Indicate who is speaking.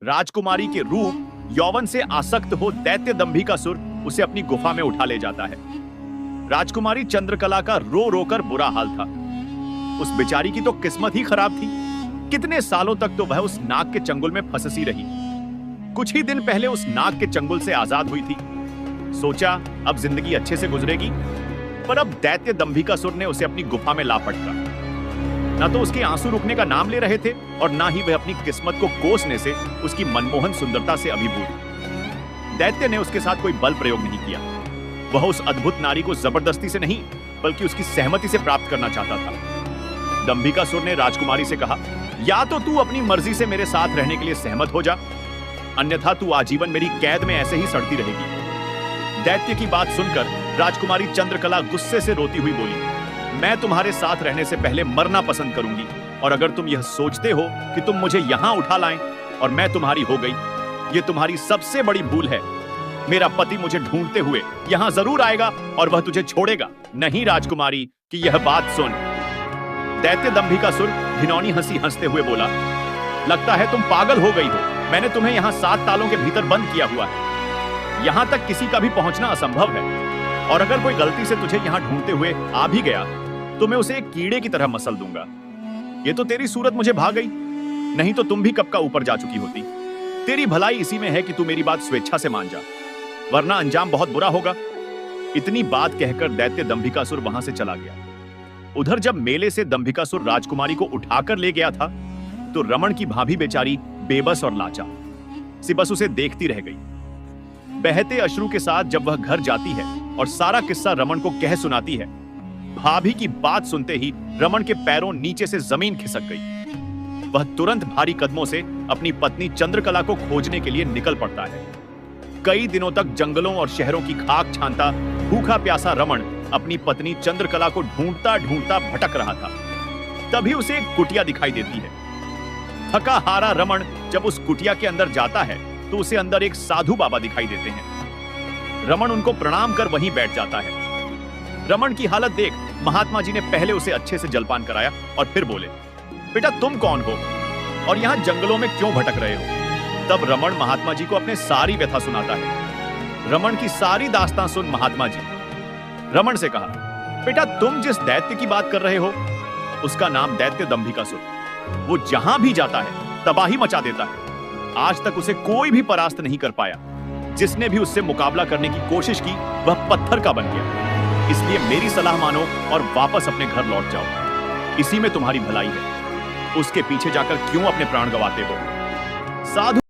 Speaker 1: राजकुमारी के रूप यौवन से आसक्त हो दैत्य दंभिकासुर उसे अपनी गुफा में उठा ले जाता है। राजकुमारी चंद्रकला का रो रोकर बुरा हाल था। उस बेचारी की तो किस्मत ही खराब थी। कितने सालों तक तो वह उस नाग के चंगुल में फंसी रही। कुछ ही दिन पहले उस नाग के चंगुल से आजाद हुई थी। सोचा अब जिंदगी अच्छे से गुजरेगी, पर अब दैत्य दंभिकासुर ने उसे अपनी गुफा में ला पटका। ना तो उसके आंसू रुकने का नाम ले रहे थे और ना ही वह अपनी किस्मत को कोसने से उसकी मनमोहन सुंदरता से अभिभूत। दैत्य ने उसके साथ कोई बल प्रयोग नहीं किया। वह उस अद्भुत नारी को जबरदस्ती से नहीं बल्कि उसकी सहमति से प्राप्त करना चाहता था। दंभिकासुर ने राजकुमारी से कहा, या तो तू अपनी मर्जी से मेरे साथ रहने के लिए सहमत हो जा, अन्यथा तू आजीवन मेरी कैद में ऐसे ही सड़ती रहेगी। दैत्य की बात सुनकर राजकुमारी चंद्रकला गुस्से से रोती हुई बोली, मैं तुम्हारे साथ रहने से पहले मरना पसंद करूंगी, और अगर तुम यह सोचते हो कि तुम मुझे यहां उठा लाएं और मैं तुम्हारी हो गई, यह तुम्हारी सबसे बड़ी भूल है। मेरा पति मुझे ढूंढते हुए यहां जरूर आएगा और वह तुझे छोड़ेगा नहीं राजकुमारी कि यह बात सुन। दैत्य दंभिकासुर घिनौनी हंसी हंसते हुए बोला, लगता है तुम पागल हो गई हो। मैंने तुम्हें यहां 7 तालों के भीतर बंद किया हुआ है। यहां तक किसी का भी पहुंचना असंभव है, और अगर कोई गलती से तुझे यहां ढूंढते हुए आ भी गया तो मैं उसे एक कीड़े की तरह मसल दूंगा। ये तो तेरी सूरत मुझे भा गई, नहीं तो तुम भी कब का ऊपर जा चुकी होती। तेरी भलाई इसी में है कि तू मेरी बात स्वेच्छा से मान जा, वरना अंजाम बहुत बुरा होगा। इतनी बात कहकर दैत्य दंभिकासुर वहां से चला गया। उधर जब मेले से दंभिकासुर राजकुमारी को उठाकर ले गया था तो रमण की भाभी बेचारी बेबस और लाचार सी बस उसे देखती रह गई। बहते अश्रु के साथ जब वह घर जाती है और सारा किस्सा रमण को कह सुनाती है, भाभी की बात सुनते ही रमण के पैरों नीचे से जमीन खिसक गई। वह तुरंत भारी कदमों से अपनी पत्नी चंद्रकला को खोजने के लिए निकल पड़ता है। कई दिनों तक जंगलों और शहरों की खाक छानता भूखा प्यासा रमण अपनी पत्नी चंद्रकला को ढूंढता ढूंढता भटक रहा था। तभी उसे एक कुटिया दिखाई देती है। थका हारा रमण जब उस कुटिया के अंदर जाता है तो उसे अंदर एक साधु बाबा दिखाई देते हैं। रमण उनको प्रणाम कर वहीं बैठ जाता है। रमण की हालत देख महात्मा जी ने पहले उसे अच्छे से जलपान कराया और फिर बोले, बेटा तुम कौन हो और यहां जंगलों में क्यों भटक रहे हो? तब रमण महात्मा जी को अपने सारी व्यथा सुनाता है। रमण की सारी दास्तां सुन महात्मा जी रमण से कहा, बेटा तुम जिस दैत्य की बात कर रहे हो उसका नाम दैत्य दंभिकासुर। वो जहां भी जाता है तबाही मचा देता है। आज तक उसे कोई भी परास्त नहीं कर पाया। जिसने भी उससे मुकाबला करने की कोशिश की वह पत्थर का बन गया। इसलिए मेरी सलाह मानो और वापस अपने घर लौट जाओ। इसी में तुम्हारी भलाई है। उसके पीछे जाकर क्यों अपने प्राण गंवाते हो? साधु